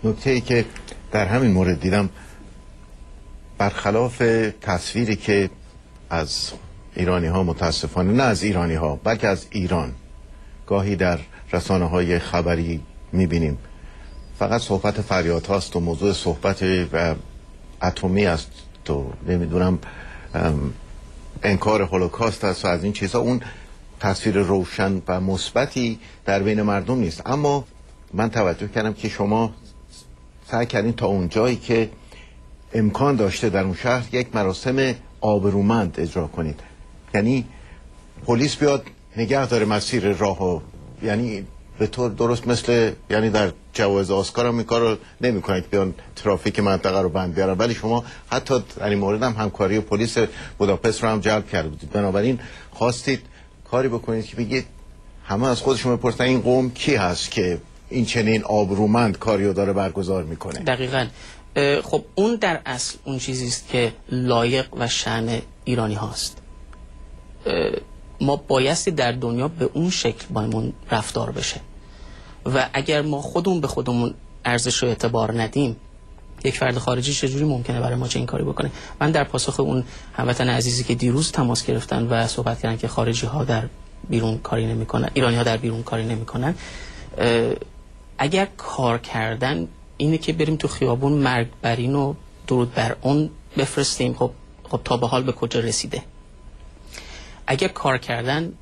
نکته ای که در همین مورد دیدم، برخلاف تصویری که از ایرانی ها، متاسفانه نه از ایرانی ها بلکه از ایران گاهی در رسانه های خبری میبینیم، فقط صحبت فریاد هاست و موضوع صحبت اتمی است و نمیدونم انکار هولوکاست است و از این چیزها. اون تصویر روشن و مثبتی در بین مردم نیست. اما من توجه کردم که شما سعی کردین تا اون جایی که امکان داشته در اون شهر یک مراسم آبرومند اجرا کنید، یعنی پلیس بیاد نگه داره مسیر راهو، یعنی به طور درست مثل یعنی در جواز اسکار هم این کارو نمی‌کنید که بیان ترافیک منطقه رو بند بیارن، ولی شما حتی در این مورد هم همکاری پلیس بوداپست رو هم جلب کرده بودید. بنابراین خواستید کاری بکنید که بگید همه از خودشون بپرسن این قوم کی هست که این چنین آبرومند کاریو داره برگزار میکنه. دقیقاً. خب اون در اصل اون چیزی است که لایق و شأن ایرانی هاست. ما بایستی در دنیا به اون شکل بایمون رفتار بشه و اگر ما خودمون به خودمون ارزش و اعتبار ندیم، یک فرد خارجی چجوری ممکنه برای ما چه این کاری بکنه؟ من در پاسخ اون هموطن عزیزی که دیروز تماس گرفتن و صحبت کردن که خارجی ها در بیرون کاری نمیکنن، ایرانی ها در بیرون کاری نمیکنن، اگر کار کردن اینه که بریم تو خیابون مرگ بر این و درود بر اون بفرستیم، خب تا به حال به کجا رسیده؟ اگر کار کردن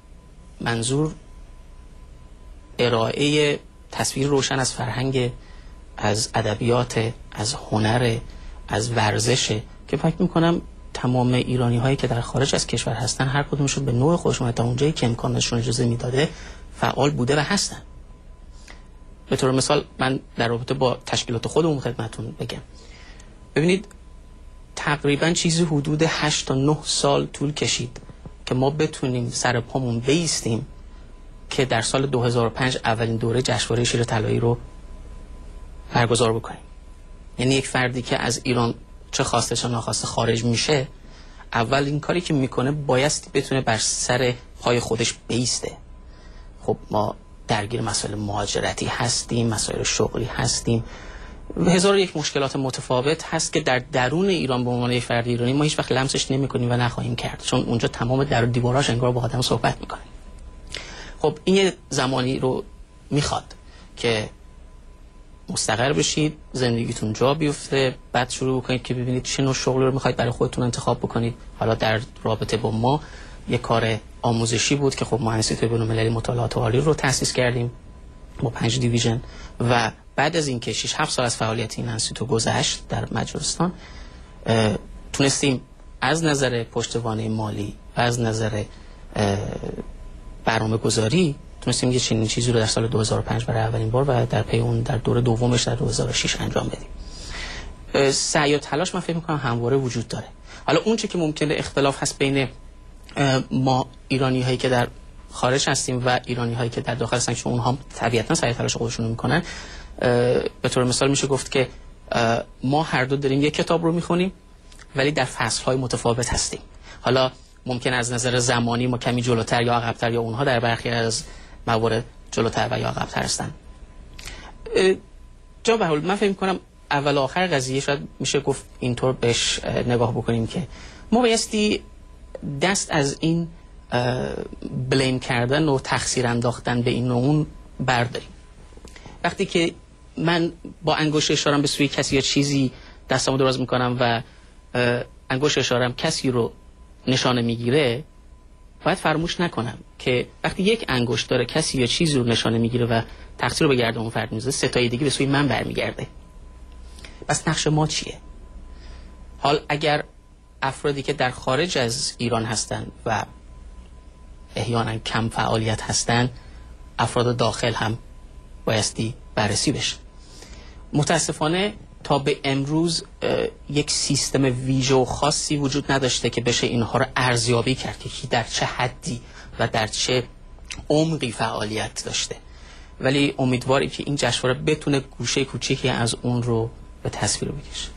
منظور ارائه تصویر روشن از فرهنگ، از ادبیات، از هنر، از ورزش، که فکر میکنم تمام ایرانی هایی که در خارج از کشور هستن هر کدومشون به نوع خودشون تا اونجایی که امکانشون اجازه میداده فعال بوده و هستن. به طور مثال من در رابطه با تشکیلات خودمون خدمتون بگم، ببینید تقریبا چیزی حدود 8 تا 9 سال طول کشید که ما بتونیم سر پامون بیستیم که در سال 2005 اولین دوره جشنواره شیر طلایی رو برگزار بکنیم. یعنی یک فردی که از ایران چه خواسته چه ناخواسته خارج میشه، اول این کاری که میکنه بایستی بتونه بر سر پای خودش بیسته. خب ما درگیر مسائل مهاجرتی هستیم، مسائل شغلی هستیم، هزار و یک مشکلات متفاوت هست که در درون ایران به عنوان یک فرد ایرانی ما هیچ وقت لمسش نمی‌کنیم و نخواهیم کرد، چون اونجا تمام در و دیواراش انگار با آدم صحبت می‌کنه. خب این یه زمانی رو میخواد که مستقر بشید، زندگیتون جا بیفته، بعد شروع کنید که ببینید چه نوع شغلی رو می‌خواید برای خودتون انتخاب بکنید. حالا در رابطه با ما یک کار آموزشی بود که خب ما انستیتوی بین‌المللی مطالعات عالی رو تأسیس کردیم با 5 دیویژن و بعد از این که 6-7 سال از فعالیت این انستیتو گذشت در مجارستان، تونستیم از نظر پشتوانه مالی و از نظر برنامه‌گذاری تونستیم یه چنین چیزی رو در سال 2005 برای اولین بار و در پی اون در دوره دومش در 2006 انجام بدیم. سعی و تلاش من فکر می‌کنم همواره وجود داره. حالا اون چه که ممکنه اختلاف هست بین ما ایرانی هایی که در خارج هستیم و ایرانی هایی که در داخل هستن، چون اونها طبیعتاً سعی تلاش خودشون رو میکنن. به طور مثال میشه گفت که ما هر دو داریم یک کتاب رو میخونیم ولی در فصل های متفاوت هستیم. حالا ممکن از نظر زمانی ما کمی جلوتر یا عقب‌تر یا اونها در برخی از موارد جلوتر و یا عقب‌تر هستن. جا به حال من فکر می‌کنم اول آخر قضیه شاید میشه گفت اینطور بهش نگاه بکنیم که ما بایستی دست از این بلیم کردن و تقصیر انداختن به این و اون برداریم. وقتی که من با انگشت اشارم به سوی کسی یا چیزی دستمو دراز میکنم و انگشت اشارم کسی رو نشانه میگیره، باید فراموش نکنم که وقتی یک انگشت داره کسی یا چیزی رو نشانه میگیره و تقصیر رو به گردن اون فرد میذاره، ستای دیگه به سوی من برمیگرده. پس نقش ما چیه؟ حال اگر افرادی که در خارج از ایران هستن و احیانا کم فعالیت هستن، افراد داخل هم بایستی بررسی بشه. متاسفانه تا به امروز یک سیستم ویژه و خاصی وجود نداشته که بشه اینها رو ارزیابی کرد که در چه حدی و در چه عمقی فعالیت داشته، ولی امیدواریم که این جشنواره بتونه گوشه کوچیکی از اون رو به تصویر بکشه.